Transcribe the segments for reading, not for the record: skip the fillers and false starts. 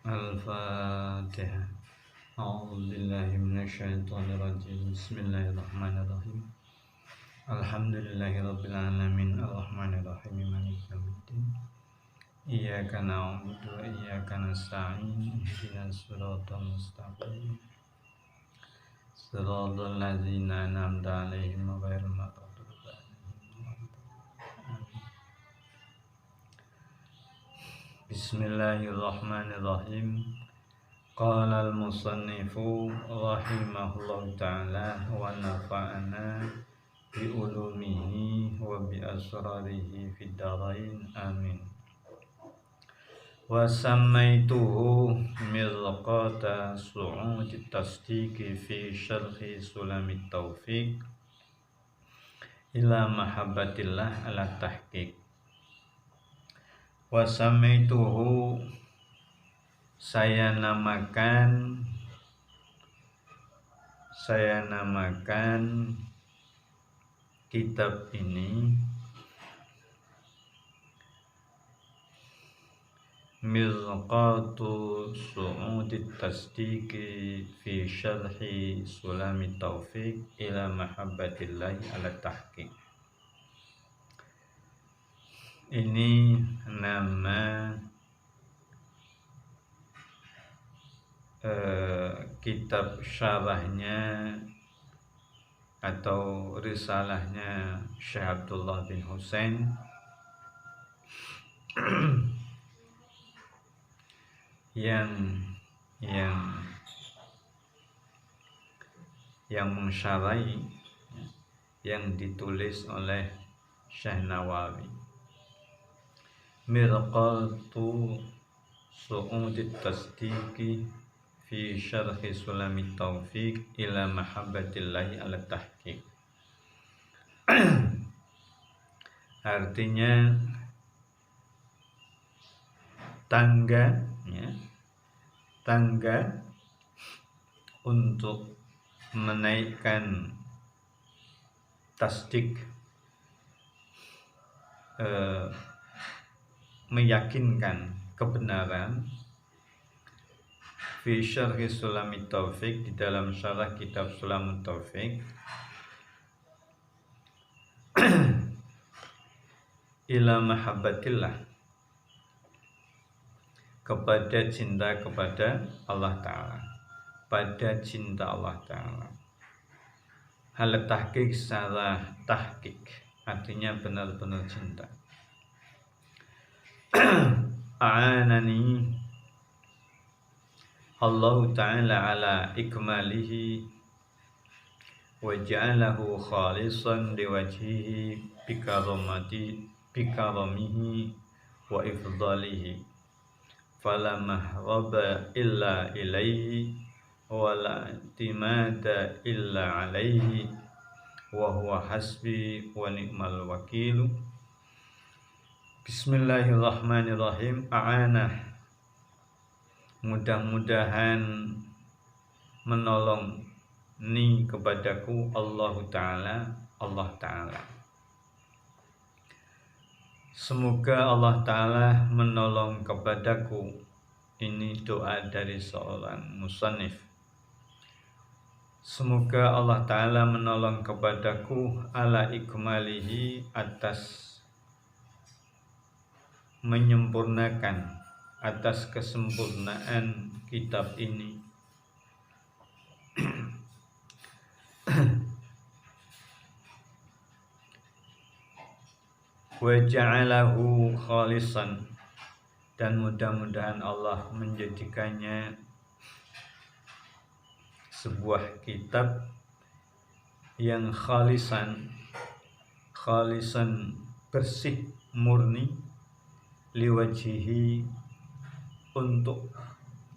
الفاتحة. أعوذ بالله من الشيطان الرجيم. بسم الله الرحمن الرحيم. الحمد لله رب العالمين الرحمن الرحيم مالك يوم الدين. إياك نعبد وإياك نستعين. اهدنا الصراط المستقيم صراط الذين أنعمت عليهم غير المغضوب عليهم. Bismillahirrahmanirrahim. Qala al-musannifu rahimahullah ta'ala wa nafa'ana bi ulumihi wa bi asrarihi fid darain amin. Wa sammaituhu mirqata su'udi tasdiqi fi syarhi sulamit taufiq ila mahabbatillah ala tahqiq. Wa sammaituhu, saya namakan kitab ini Mirqatu Su'udit Tasdiqi fi Syarhi Sulamit Taufiq ila Mahabbatillahi ala Tahqiq. Ini nama kitab syarahnya atau risalahnya Syekh Abdullah bin Husain yang mensyarahi, yang ditulis oleh Syekh Nawawi. Mirqatu Su'udit Tasdiqi fi Syarhi Sulamit Taufiq ila Mahabbatillahi ala Tahqiq. Artinya tangga untuk menaikkan tasdik, meyakinkan kebenaran fi syarhi Sulamit Taufiq, di dalam syarah kitab Sulamut Taufiq ila mahabbatillah, kepada cinta kepada Allah Ta'ala, pada cinta Allah Ta'ala. Hal tahqiq secara tahqiq, artinya benar-benar cinta. A'anani Allah Ta'ala ala ikmalihi wa ja'alahu khalisan liwajhihi bikaramihi wa ifdalihi fala mahraba illa ilaihi wa la timada illa alaihi wa huwa hasbi wa ni'mal wakilu. Bismillahirrahmanirrahim. A'anah, mudah-mudahan menolong ni kepadaku Allah Ta'ala. Semoga Allah Ta'ala menolong kepadaku. Ini doa dari seorang musannif. Semoga Allah Ta'ala menolong kepadaku ala ikmalihi, atas menyempurnakan, atas kesempurnaan kitab ini. Wa ja'alahu khalisan, dan mudah-mudahan Allah menjadikannya sebuah kitab yang khalisan bersih, murni, liwajhihi, untuk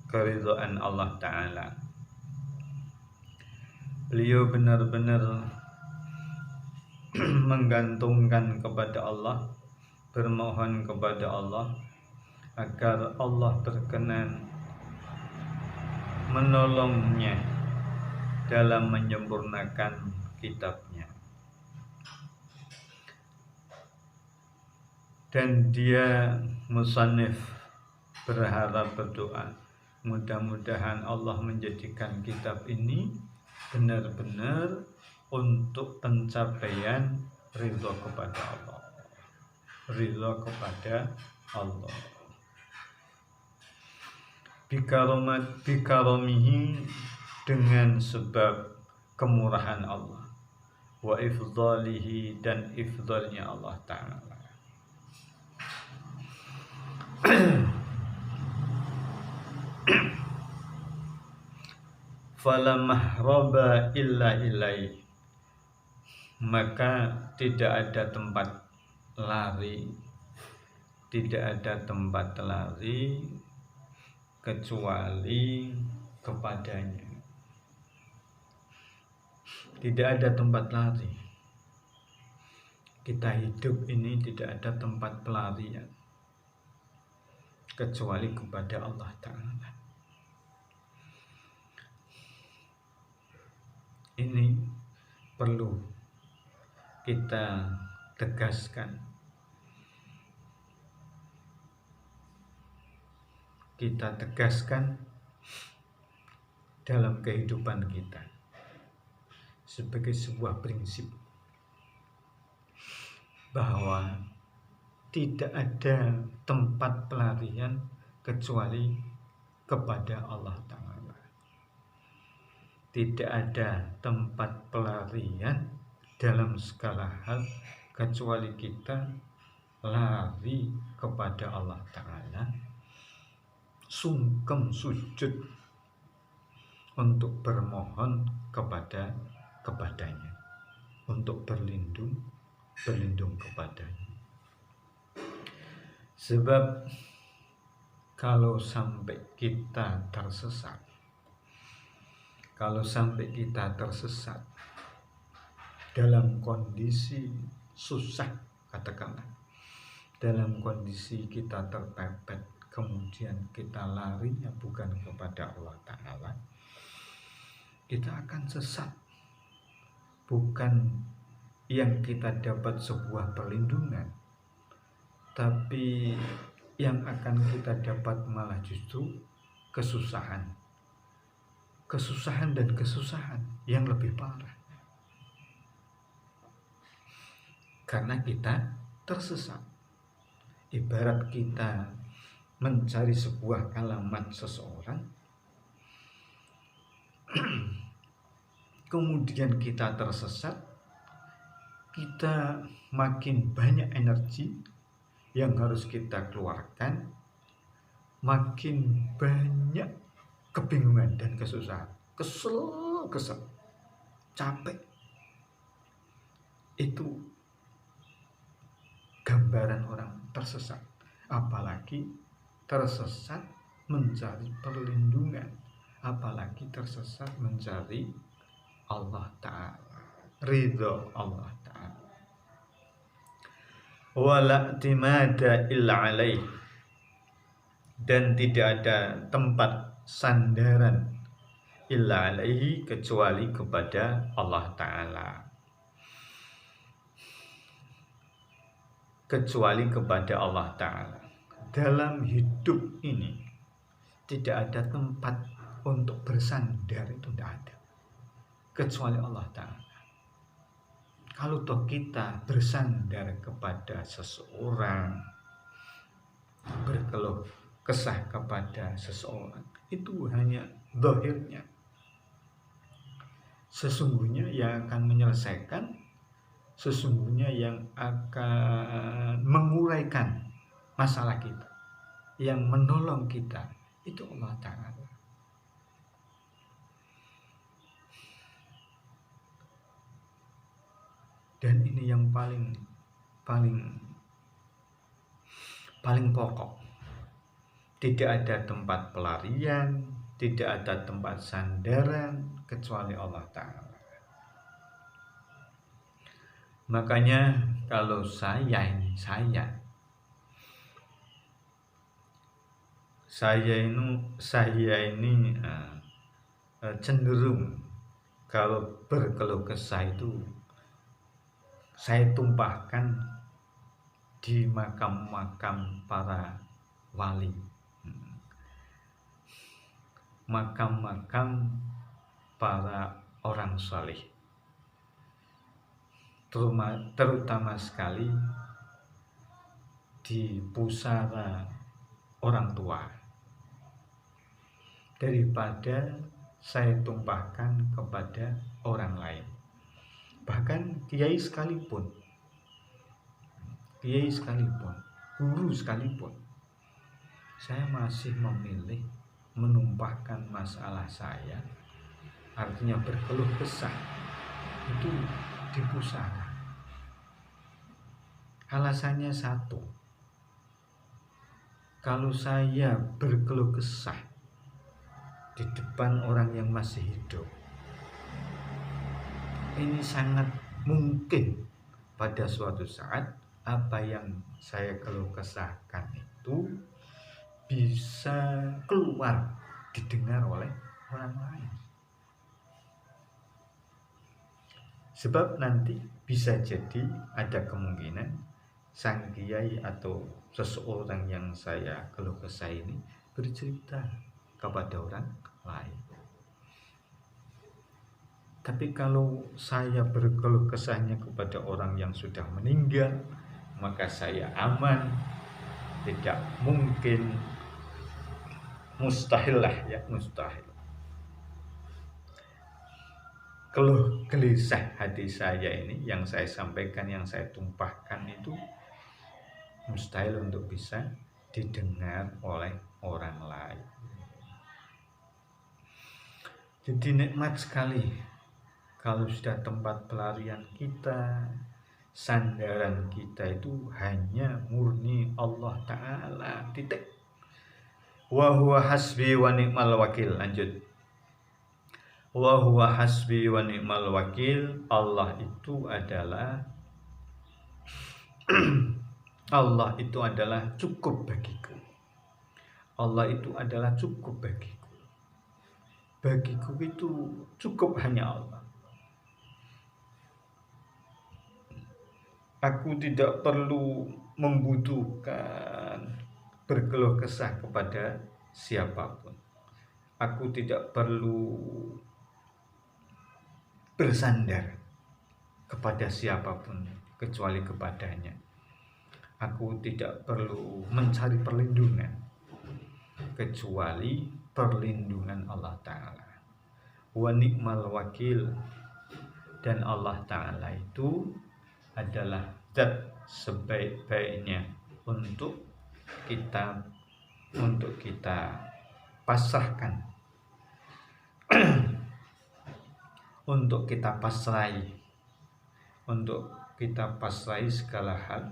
keridhaan Allah Ta'ala. Beliau benar-benar menggantungkan kepada Allah, bermohon kepada Allah agar Allah berkenan menolongnya dalam menyempurnakan kitabnya. Dan dia musannif berharap, berdoa, Mudah-mudahan Allah menjadikan kitab ini benar-benar untuk pencapaian ridho kepada Allah. Ridho kepada Allah. Bikaromihi, dengan sebab kemurahan Allah. Wa ifdalihi, dan ifdalnya Allah Ta'ala. Fala mahraba illa ilaih, maka tidak ada tempat lari, kecuali kepadanya. Tidak ada tempat lari. Kita hidup ini tidak ada tempat pelarian kecuali kepada Allah Ta'ala. Ini perlu kita tegaskan. Kita tegaskan dalam kehidupan kita sebagai sebuah prinsip bahwa tidak ada tempat pelarian kecuali kepada Allah Ta'ala. Tidak ada tempat pelarian dalam segala hal kecuali kita lari kepada Allah Ta'ala, sungkem sujud untuk bermohon kepadanya, untuk berlindung kepadanya. Sebab kalau sampai kita tersesat, dalam kondisi susah, katakanlah dalam kondisi kita terpepet, kemudian kita larinya bukan kepada Allah Ta'ala, kita akan sesat. Bukan yang kita dapat sebuah perlindungan, tapi yang akan kita dapat malah justru kesusahan yang lebih parah, karena kita tersesat. Ibarat kita mencari sebuah alamat seseorang, kemudian kita tersesat, kita makin banyak energi yang harus kita keluarkan, makin banyak kebingungan dan kesusahan, kesel, capek. Itu gambaran orang tersesat, apalagi tersesat mencari perlindungan, apalagi tersesat mencari Allah Ta'ala, ridho Allah Ta'ala. Wala timada illa alaih, dan tidak ada tempat sandaran illa alaihi, kecuali kepada Allah Ta'ala. Kecuali kepada Allah Ta'ala. Dalam hidup ini tidak ada tempat untuk bersandar, itu tidak ada, kecuali Allah Ta'ala. Kalau toh kita bersandar kepada seseorang, berkeluh kesah kepada seseorang, itu hanya zahirnya. Sesungguhnya yang akan menyelesaikan, sesungguhnya yang akan menguraikan masalah kita, yang menolong kita, itu Allah Ta'ala. Dan ini yang paling pokok. Tidak ada tempat pelarian, tidak ada tempat sandaran kecuali Allah Ta'ala. Makanya kalau saya ini cenderung kalau berkeluh kesah itu saya tumpahkan di makam-makam para wali. makam-makam para orang saleh, terutama sekali di pusara orang tua, daripada saya tumpahkan kepada orang lain. Bahkan kiai sekalipun, guru sekalipun, saya masih memilih menumpahkan masalah saya, artinya berkeluh kesah, itu di pusara. Alasannya satu, kalau saya berkeluh kesah di depan orang yang masih hidup, ini sangat mungkin pada suatu saat apa yang saya keluh kesahkan itu bisa keluar didengar oleh orang lain. Sebab nanti bisa jadi ada kemungkinan sang kiai atau seseorang yang saya keluh kesah ini bercerita kepada orang lain. Tapi kalau saya berkeluh kesahnya kepada orang yang sudah meninggal, maka saya aman. Tidak mungkin, mustahil lah ya, mustahil. Keluh gelisah hati saya ini yang saya sampaikan, yang saya tumpahkan itu mustahil untuk bisa didengar oleh orang lain. Jadi nikmat sekali kalau sudah tempat pelarian kita, sandaran kita itu hanya murni Allah Ta'ala, titik. Wa huwa hasbi wa ni'mal wakil. Lanjut. Wa huwa hasbi wa ni'mal wakil. Allah itu adalah Allah itu adalah cukup bagiku. Allah itu adalah cukup bagiku. Bagiku itu cukup hanya Allah. Aku tidak perlu membutuhkan berkeluh kesah kepada siapapun. Aku tidak perlu bersandar kepada siapapun kecuali kepadanya. Aku tidak perlu mencari perlindungan kecuali perlindungan Allah Ta'ala. Wa ni'mal wakil. Dan Allah Ta'ala itu adalah zat sebaik-baiknya untuk kita pasrahkan, untuk kita pasrahi segala hal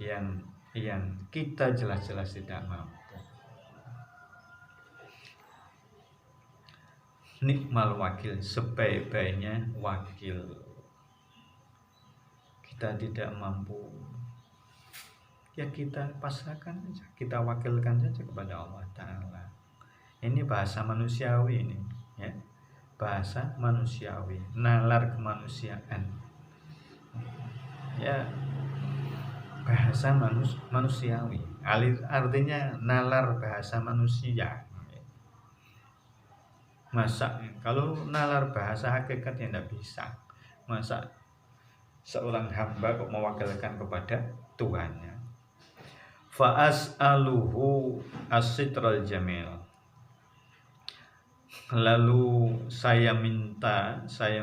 yang kita jelas-jelas tidak mampu. Nikmal wakil, sebaik-baiknya wakil. Kita tidak mampu, ya kita pasrahkan saja, kita wakilkan saja kepada Allah Ta'ala. Ini bahasa manusiawi ini, ya, bahasa manusiawi, nalar kemanusiaan, ya, bahasa manusiawi, artinya nalar bahasa manusia. Masa kalau nalar bahasa hakikat ya tidak bisa. Masa seorang hamba kok mewakilkan kepada Tuhannya. Fa'as'aluhu as-sitral jamil. Lalu saya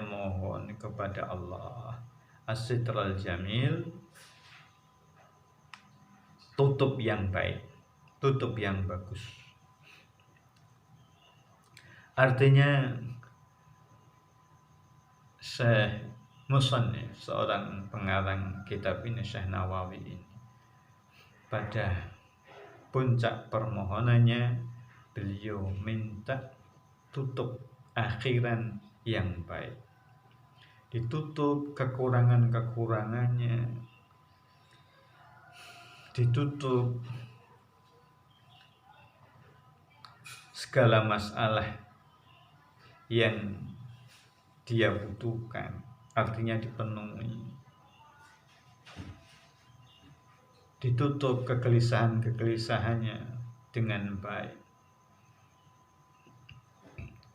mohon kepada Allah as-sitral jamil, tutup yang baik, tutup yang bagus. Artinya Syekh Musannif, seorang pengarang kitab ini, Syekh Nawawi ini, pada puncak permohonannya beliau minta tutup akhiran yang baik, ditutup kekurangannya, ditutup segala masalah yang dia butuhkan, artinya dipenuhi, ditutup kegelisahannya dengan baik.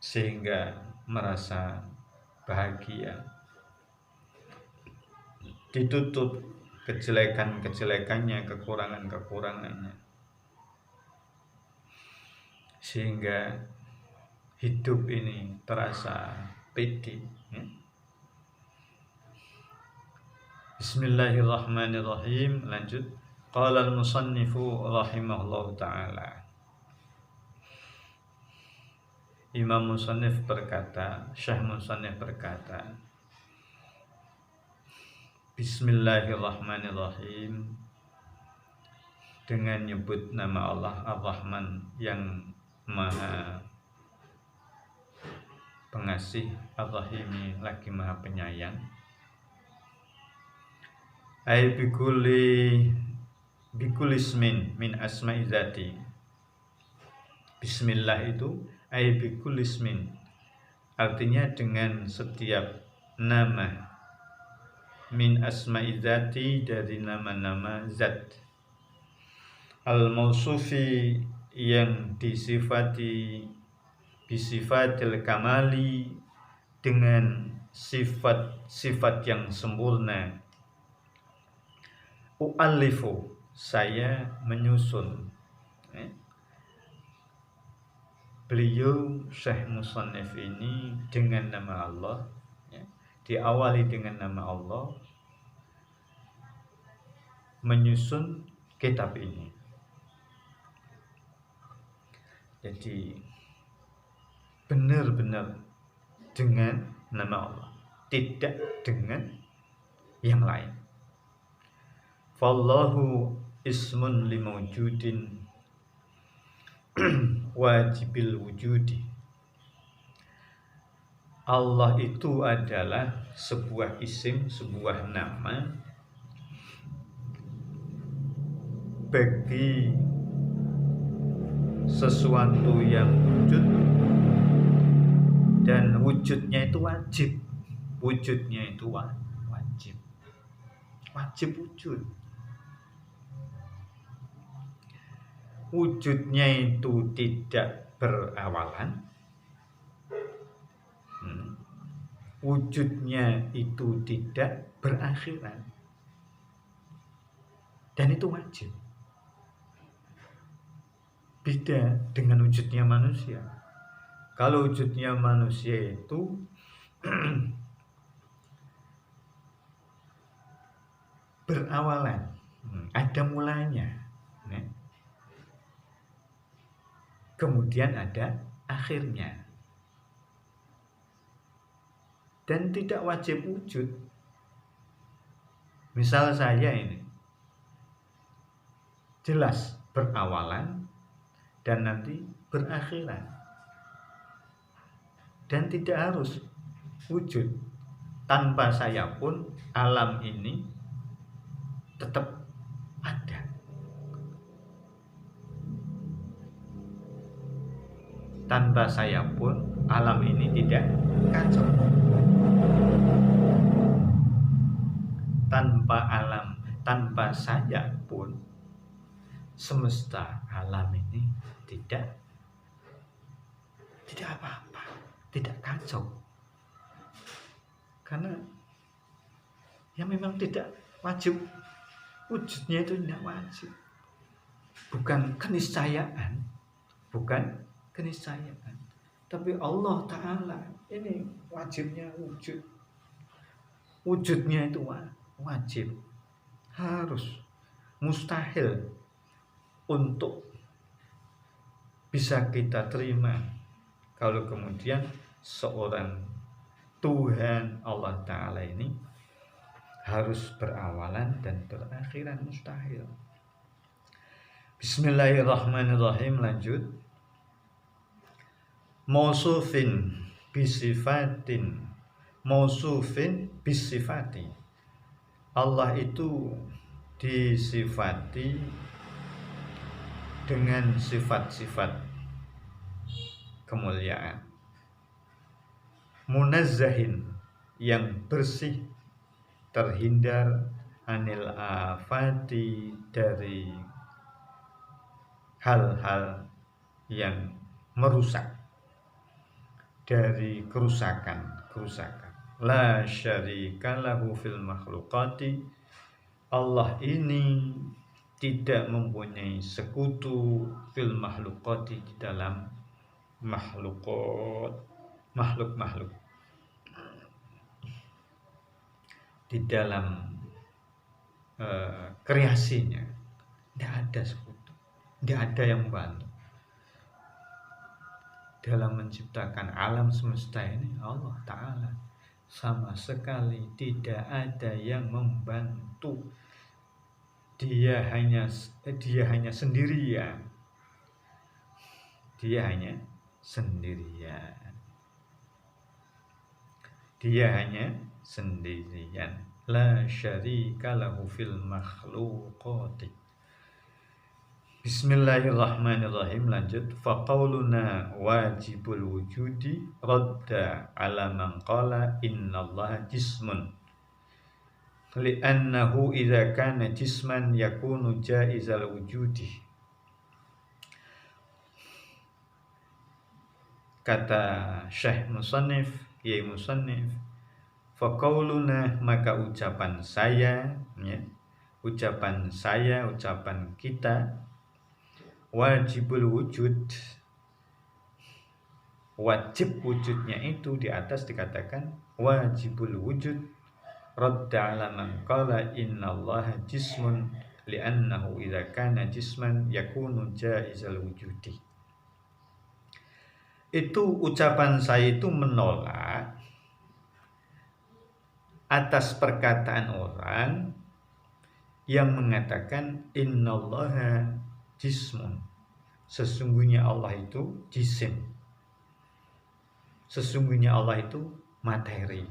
sehingga merasa bahagia, ditutup kejelekan-kejelekannya, kekurangan-kekurangannya, sehingga hidup ini terasa pede. Bismillahirrahmanirrahim. Lanjut. Qala al-musannifu rahimahullahu ta'ala. Imam Musannif berkata, Syekh Musannif berkata, Bismillahirrahmanirrahim, dengan nyebut nama Allah Ar-Rahman yang Maha Pengasih, Ar-Rahimi lagi Maha Penyayang. Ai bikuli ismin min asma'i dzati. Bismillah itu ai bikuli ismin, artinya dengan setiap nama, min asma'i dzati, dari nama-nama zat, al-mausufi, yang disifati bisifatil kamali, dengan sifat-sifat yang sempurna. U'allifu, saya menyusun. Beliau Syekh Musannif ini dengan nama Allah, diawali dengan nama Allah, menyusun kitab ini. Jadi benar-benar dengan nama Allah, tidak dengan yang lain. Fallahu ismun limawjudin wajibil wujudi. Allah itu adalah sebuah isim, sebuah nama bagi sesuatu yang wujud, dan wujudnya itu wajib. Wujudnya itu wajib. Wajib wujud. Wujudnya itu tidak berawalan, wujudnya itu tidak berakhiran, dan itu wajib. Beda dengan wujudnya manusia. Kalau wujudnya manusia itu berawalan, ada mulanya, kemudian ada akhirnya, dan tidak wajib wujud. Misal saya ini jelas berawalan dan nanti berakhiran, dan tidak harus wujud. Tanpa saya pun alam ini tetap ada. Tanpa saya pun alam ini tidak kacau. Tanpa saya pun semesta alam ini tidak apa-apa, tidak kacau. Karena ya memang tidak wajib, wujudnya itu tidak wajib. Bukan keniscayaan, tapi Allah Ta'ala ini wajibnya wujud. Wujudnya itu wajib, harus, mustahil untuk bisa kita terima kalau kemudian seorang Tuhan Allah Ta'ala ini harus berawalan dan berakhiran, mustahil. Bismillahirrahmanirrahim. Lanjut. Mausufin bisifatin, mausufin bisifati. Allah itu disifati dengan sifat-sifat kemuliaan. Munazzahin, yang bersih, terhindar, anil afati, dari hal-hal yang merusak. dari kerusakan. La syarika lahu fil makhluqati. Allah ini tidak mempunyai sekutu fil makhluqati, di dalam makhluk, di dalam kreasinya. Tidak ada sekutu, tidak ada yang membantu dalam menciptakan alam semesta ini. Allah Ta'ala sama sekali tidak ada yang membantu. Dia hanya sendirian. Dia hanya sendirian. La syarika lahu fil makhluqati. Bismillahirrahmanirrahim. Lanjut. Faqauluna wajibul wujudi radda ala man qala innallaha jismun, li'annahu idza kana jisman yakunu jaizal wujudi. Kata Syekh Musannif, Kiai Musannif, faqauluna, maka ucapan saya, ucapan kita, wajibul wujud, wajib wujudnya itu di atas dikatakan wajibul wujud, radda ala man qala innallaha jismun, li'annahu idza kana jisman yakunu jaizal wujudi. Itu ucapan saya itu menolak atas perkataan orang yang mengatakan innallaha jismun, sesungguhnya Allah itu jisim, sesungguhnya Allah itu materi,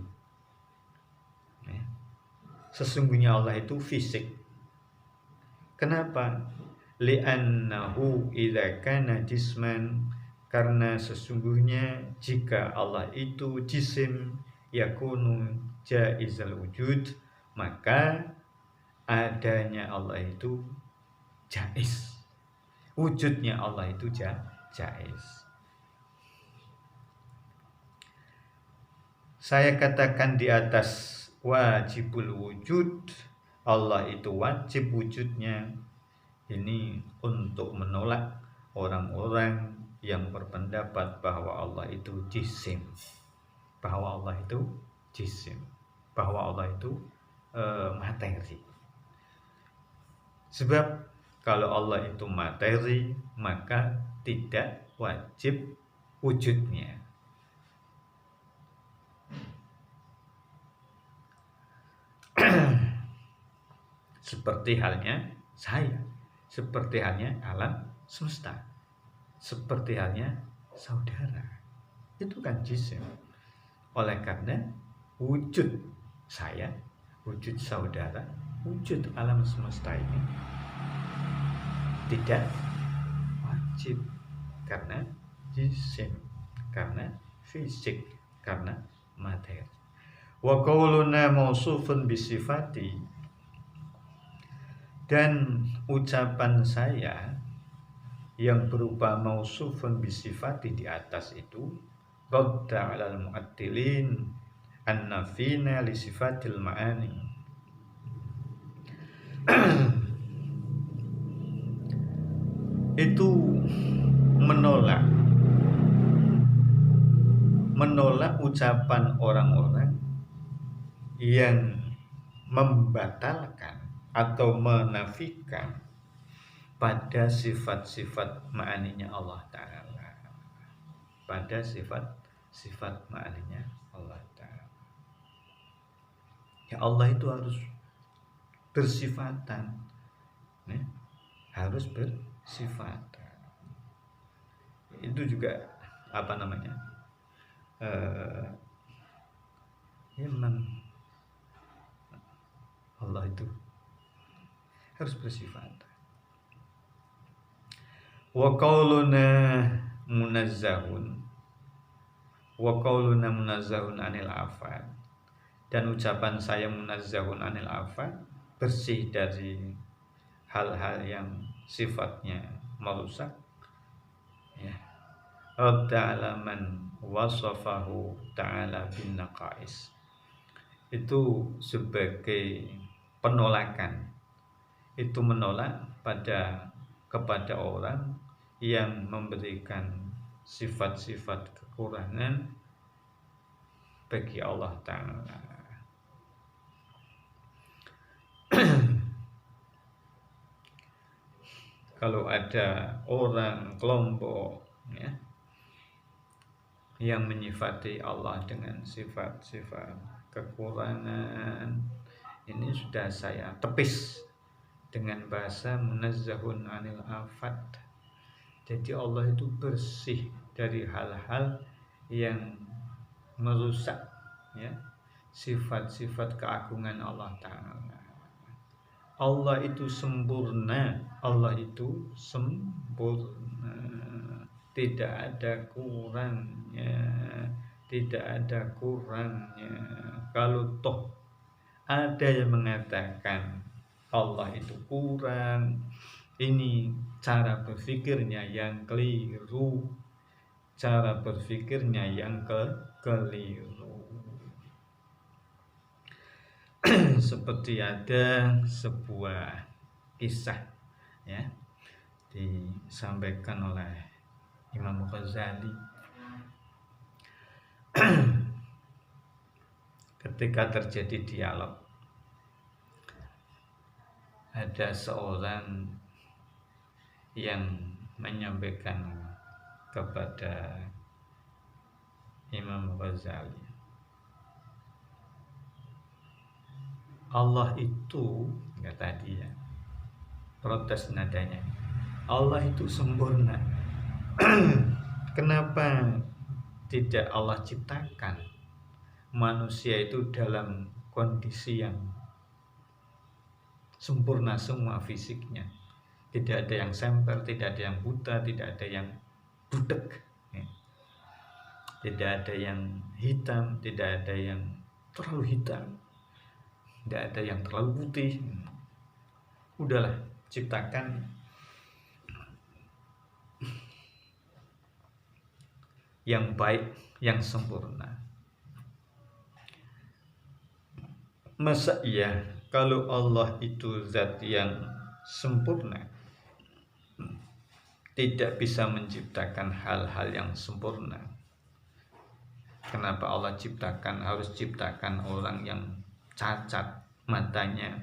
sesungguhnya Allah itu fisik. Kenapa? Li'annahu idza kana jisman, karena sesungguhnya jika Allah itu jisim, yakunu jaizal wujud, maka adanya Allah itu jaiz, wujudnya Allah itu jaiz. Saya katakan di atas wajibul wujud, Allah itu wajib wujudnya, ini untuk menolak orang-orang yang berpendapat bahwa Allah itu jisim, bahwa Allah itu materi. Sebab kalau Allah itu materi, maka tidak wajib wujudnya. Seperti halnya saya, seperti halnya alam semesta, seperti halnya saudara, itu kan jisim. Oleh karena wujud saya, wujud saudara, wujud alam semesta ini tidak wajib, karena jisim, karena fisik, karena materi. Wa qauluna mausufun bisifati, dan ucapan saya yang berupa mausufun bisifati di atas itu radda 'alal mu'attilin annafina li sifatil ma'ani, itu menolak ucapan orang-orang yang membatalkan atau menafikan pada sifat-sifat ma'aninya Allah Ta'ala, pada sifat ma'aninya Allah Ta'ala. Ya Allah itu harus bersifatan, harus bersifatan. Itu juga memang Allah itu harus bersifat. Wa qauluna munazzahun anil afat, dan ucapan saya munazzahun anil afat, bersih dari hal-hal yang sifatnya merusak, radda ala man wasafahu ta'ala bin naqais. Itu sebagai penolakan. Itu menolak kepada orang yang memberikan sifat-sifat kekurangan bagi Allah Ta'ala. Kalau ada orang kelompok ya, yang menyifati Allah dengan sifat-sifat kekurangan, ini sudah saya tepis dengan bahasa munazzahun anil afat. Jadi Allah itu bersih dari hal-hal yang merusak ya sifat-sifat keagungan Allah Ta'ala. Allah itu sempurna, Allah itu sempurna, tidak ada kurangnya, tidak ada kurangnya. Kalau toh ada yang mengatakan Allah itu kurang, ini cara berpikirnya yang keliru, cara berpikirnya yang keliru. Seperti ada sebuah kisah ya disampaikan oleh Imam Ghazali ketika terjadi dialog. Ada seorang yang menyampaikan kepada Imam Ghazali, Allah itu, kata dia, protes nadanya, Allah itu sempurna. Kenapa tidak Allah ciptakan manusia itu dalam kondisi yang sempurna semua fisiknya, tidak ada yang semper, tidak ada yang buta, tidak ada yang budek ya. Tidak ada yang hitam, tidak ada yang terlalu hitam, tidak ada yang terlalu putih. Udahlah, ciptakan yang baik, yang sempurna. Masa iya kalau Allah itu zat yang sempurna tidak bisa menciptakan hal-hal yang sempurna? Kenapa Allah harus ciptakan orang yang cacat matanya,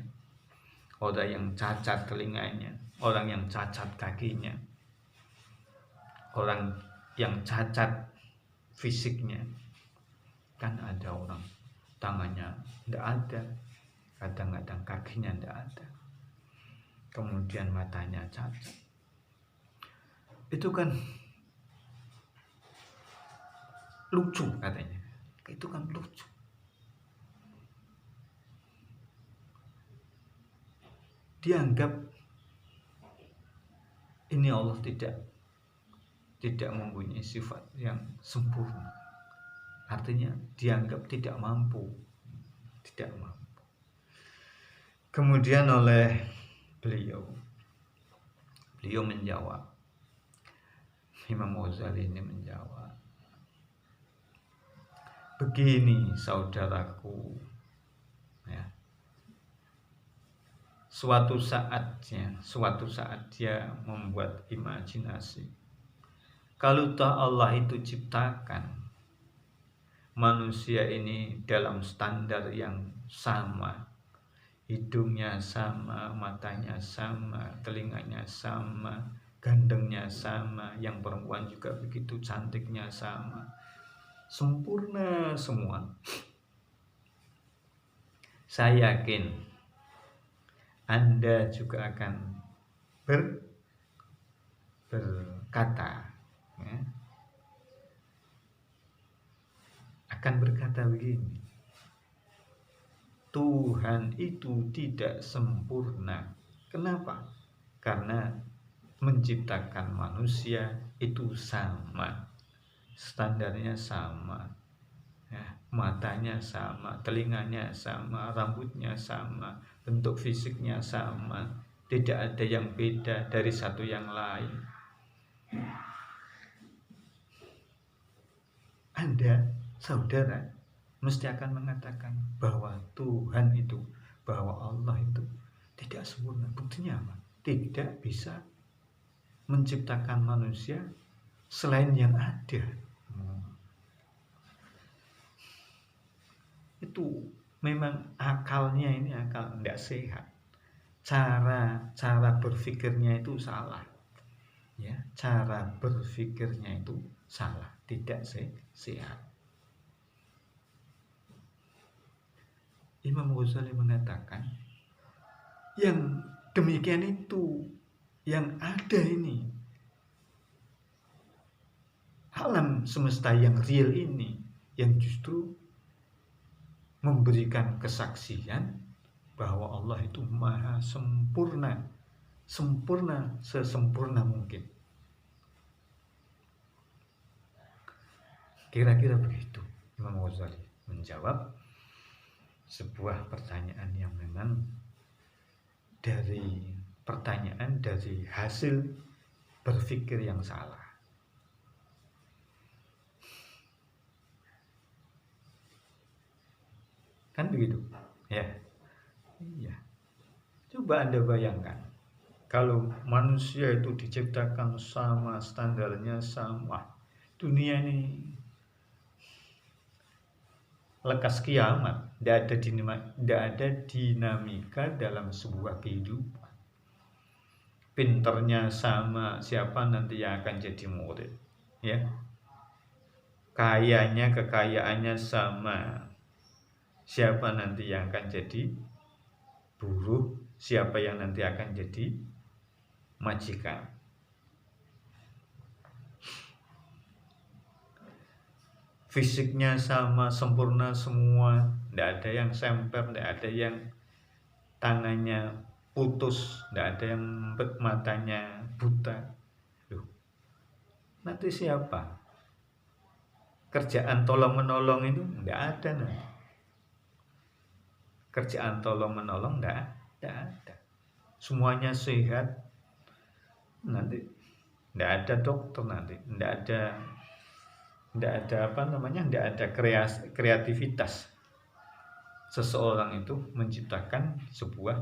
orang yang cacat telinganya, orang yang cacat kakinya, orang yang cacat fisiknya? Kan ada orang tangannya tidak ada, kadang-kadang kakinya tidak ada, kemudian matanya cacat. Itu kan lucu katanya, itu kan lucu. Dianggap ini Allah tidak mempunyai sifat yang sempurna, artinya dianggap tidak mampu. Kemudian oleh beliau menjawab, Imam Ghazali ini menjawab, begini saudaraku ya, suatu saat dia membuat imajinasi, kalau Allah itu ciptakan manusia ini dalam standar yang sama, hidungnya sama, matanya sama, telinganya sama, gandengnya sama, yang perempuan juga begitu, cantiknya sama, sempurna semua. Saya yakin Anda juga akan berkata ya, akan berkata begini, Tuhan itu tidak sempurna. Kenapa? Karena menciptakan manusia itu sama, standarnya sama ya, matanya sama, telinganya sama, rambutnya sama, bentuk fisiknya sama, tidak ada yang beda dari satu yang lain. Anda, saudara, mesti akan mengatakan bahwa Tuhan itu, bahwa Allah itu tidak sempurna. Buktinya apa? Tidak bisa menciptakan manusia selain yang ada. Itu memang akalnya ini akal tidak sehat. Cara berpikirnya itu salah. Ya, cara berpikirnya itu salah, tidak sehat. Imam Ghazali mengatakan yang demikian itu, yang ada ini, alam semesta yang real ini, yang justru memberikan kesaksian bahwa Allah itu maha sempurna, sempurna sesempurna mungkin. Kira-kira begitu Imam Ghazali menjawab sebuah pertanyaan yang memang dari hasil berpikir yang salah. Kan begitu? Ya. Iya. Coba Anda bayangkan, kalau manusia itu diciptakan sama, standarnya sama, dunia ini lekas kiamat, tidak ada dinamika dalam sebuah kehidupan. Pinternya sama, siapa nanti yang akan jadi murid, ya. Kekayaannya sama, siapa nanti yang akan jadi buruh, siapa yang nanti akan jadi majikan. Fisiknya sama, sempurna semua, tidak ada yang semper, tidak ada yang tangannya putus, tidak ada yang matanya buta. Loh, nanti siapa? Kerjaan tolong menolong itu tidak ada nanti. Kerjaan tolong menolong tidak ada. Semuanya sehat, nanti tidak ada dokter, nanti tidak ada kreativitas. Seseorang itu menciptakan sebuah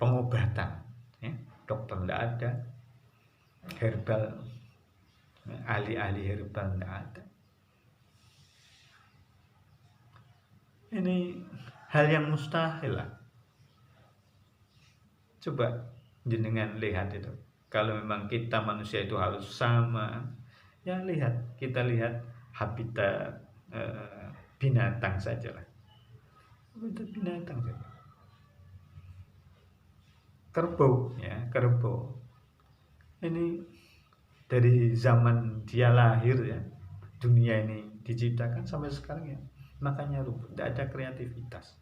pengobatan, ya. Dokter tidak ada, herbal, ahli-ahli herbal tidak ada. Ini hal yang mustahil lah. Coba jenengan lihat itu. Kalau memang kita manusia itu harus sama, ya kita lihat habitat binatang saja lah. Habitat binatang saja. Kerbau. Ini dari zaman dia lahir, ya, dunia ini diciptakan sampai sekarang, ya. Makanya tidak ada kreativitas.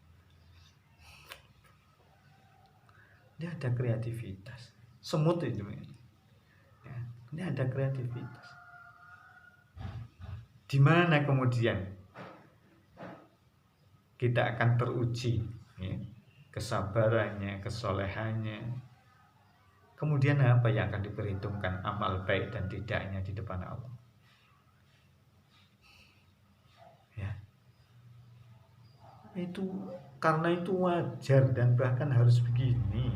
Dia ada kreativitas. Semut itu, ya, ini ada kreativitas. Di mana kemudian kita akan teruji, ya, kesabarannya, kesolehannya. Kemudian apa yang akan diperhitungkan, amal baik dan tidaknya di depan Allah. Ya. Karena itu wajar dan bahkan harus begini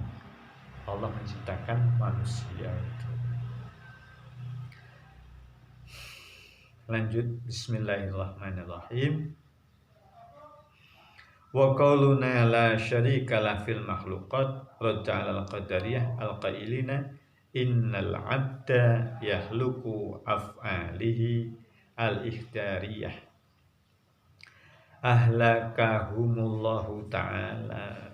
Allah menciptakan manusia itu. Lanjut, bismillahirrahmanirrahim. Wa qauluna la syarika la fil makhluqat radda 'alal qadariyah al-qailina innal 'abda yahluqu af'alihi al-ikhtariyah ahlakahumullahu ta'ala.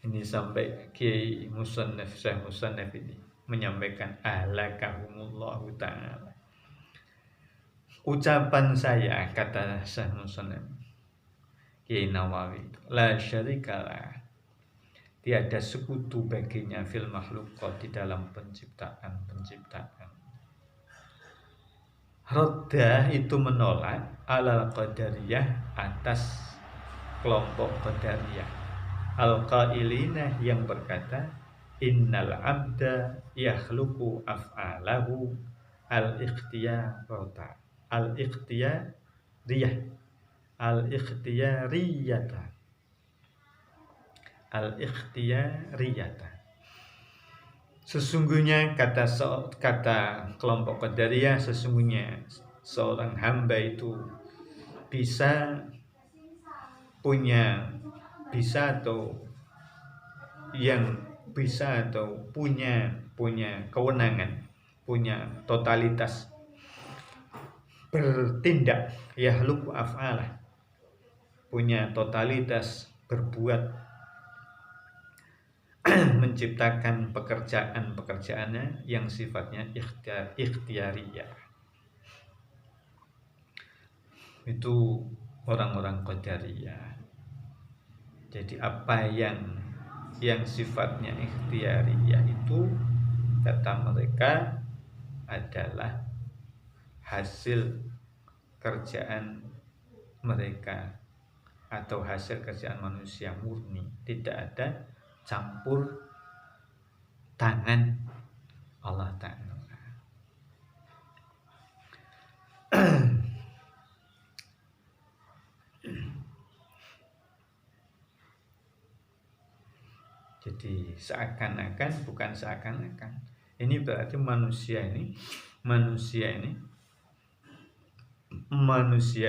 Ini sampai Kiai Musannaf, Syekh Musannaf ini menyampaikan ahlakahumullahu ta'ala. Ucapan saya, kata Syekh Musannaf Kiai Nawawi, la syarikalah, tiada sekutu baginya fil makhluqat, di dalam penciptaan. Radda itu menolak alal qadariyah, atas kelompok qadariyah, al-qailina yang berkata Innal abda yakhluqu af'alahu al-ikhtiyarata al-ikhtiyariyah al-ikhtiyariyata al-ikhtiyariyata. Sesungguhnya kata kelompok Qadariyah, sesungguhnya seorang hamba itu bisa punya kewenangan, punya totalitas bertindak, yahluku af'alah, punya totalitas berbuat, menciptakan pekerjaannya yang sifatnya ikhtiyariyah. Itu orang-orang Qadariyah. Jadi apa yang sifatnya ikhtiyariyah itu kata mereka adalah hasil kerjaan mereka atau hasil kerjaan manusia murni, tidak ada campur tangan Allah Ta'ala. Jadi bukan seakan-akan. Ini berarti manusia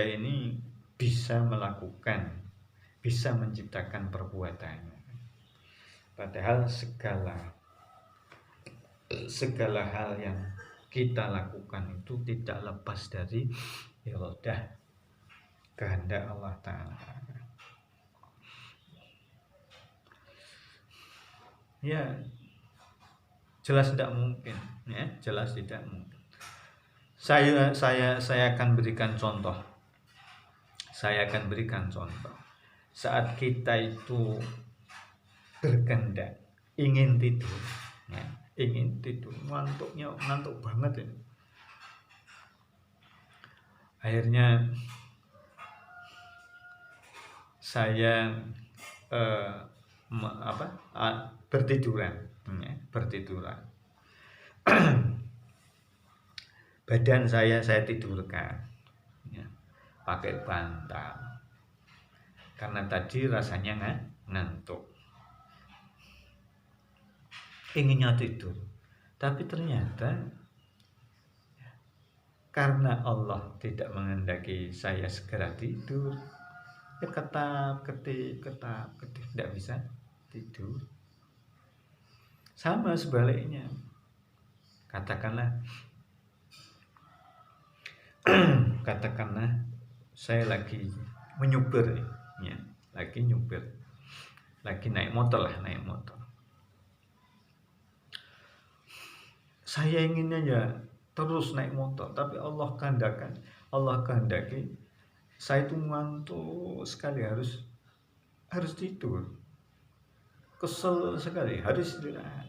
ini bisa melakukan, bisa menciptakan perbuatannya. Padahal segala hal yang kita lakukan itu tidak lepas dari iradah, kehendak Allah Ta'ala. Ya, jelas tidak mungkin, ya, jelas tidak mungkin. Saya akan berikan contoh. Saat kita itu berkehendak ingin tidur, ya, ngantuk banget ya. Akhirnya saya bertiduran. Badan saya tidurkan, ya, pakai bantal karena tadi rasanya ngantuk, inginnya tidur, tapi ternyata karena Allah tidak menghendaki saya segera tidur, ya ketap-ketip tidak bisa tidur. Sama sebaliknya, katakanlah saya lagi menyupir, ya, lagi naik motor. Saya inginnya ya terus naik motor, tapi Allah kehendaki saya itu ngantuk sekali, harus tidur, kesel sekali, harus istirahat.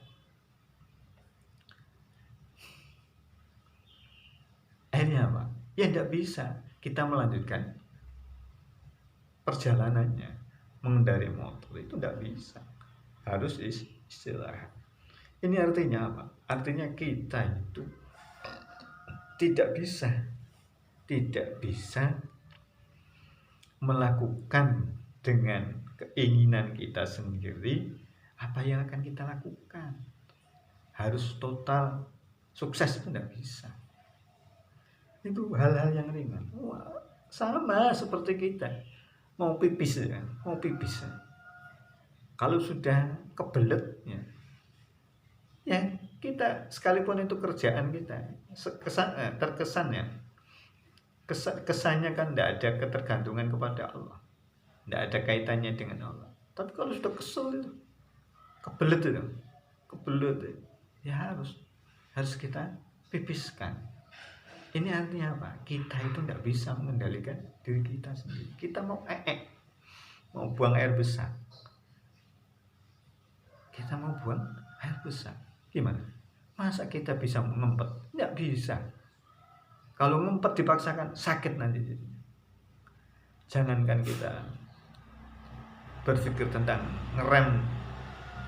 Akhirnya apa? Ya tidak bisa kita melanjutkan perjalanannya, mengendari motor itu tidak bisa, harus istirahat. Ini artinya apa? Artinya kita itu tidak bisa melakukan dengan keinginan kita sendiri apa yang akan kita lakukan. Harus total sukses itu tidak bisa. Itu hal-hal yang ringan. Sama seperti kita mau pipis. Kalau sudah kebelet, ya kita sekalipun itu kerjaan kita kesannya kan tidak ada ketergantungan kepada Allah, tidak ada kaitannya dengan Allah. Tapi kalau sudah kesel itu, kebelet, ya harus kita pipiskan. Ini artinya apa? Kita itu tidak bisa mengendalikan diri kita sendiri. Kita mau buang air besar, gimana? Masa kita bisa ngempet? Tidak bisa. Kalau ngempet dipaksakan, sakit nanti. Jangankan kita berpikir tentang ngerem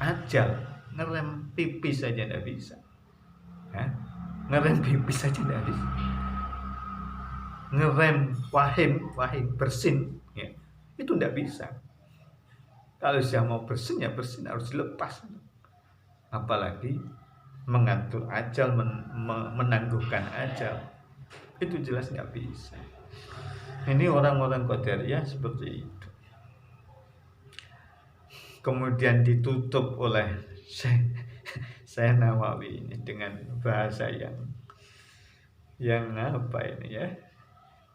ajal, ngerem pipis saja tidak bisa. Ngerem pipis saja tidak bisa. Ngerem wahim bersin, ya, itu tidak bisa. Kalau sudah mau bersin ya bersin, harus dilepas. Apalagi mengatur ajal, menangguhkan ajal, itu jelas nggak bisa. Ini orang-orang Qadariyah seperti itu. Kemudian ditutup oleh Syekh Nawawi ini dengan bahasa yang apa ini ya,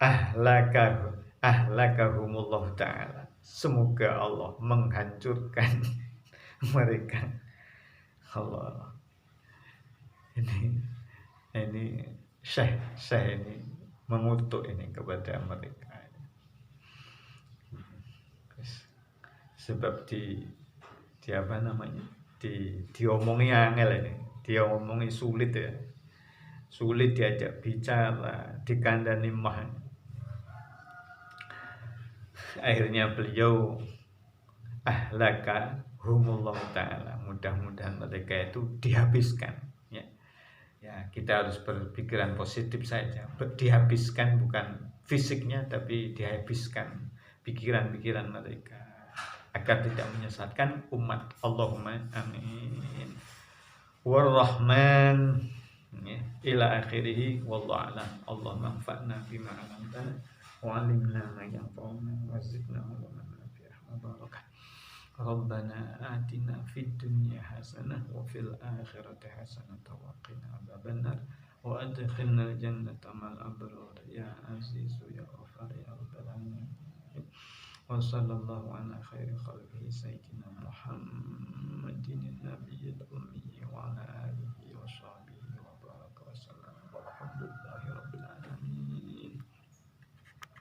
ahlakahumullah ta'ala, semoga Allah menghancurkan mereka. Allah, ini Syekh ini mengutuk ini kepada mereka. Sebab di apa namanya, diomongi angel ini, diomongi sulit ya, sulit diajak bicara, dikandani mah. Akhirnya beliau ahlakahumullah ta'ala, mudah-mudahan mereka itu dihabiskan, ya. Ya, kita harus berpikiran positif saja. Dihabiskan bukan fisiknya, tapi dihabiskan pikiran-pikiran mereka agar tidak menyesatkan umat. Allahumma amin. Warrahman, ya, ila akhirih. Wallahu a'lam. Allahumma anfa'na bima 'allamtana wa 'allimna ma yanfa'una wa zidna 'ilman nafi'an wa barakah. Rabbana atina fid dunya hasanah wa fil akhirati hasanah wa qina adzabannar wa adkhilnal jannata ma'al abrar ya azizu ya ghafar ya rabbal alamin. Wa sallallahu ala khairi khalqihi sayyidina Muhammadin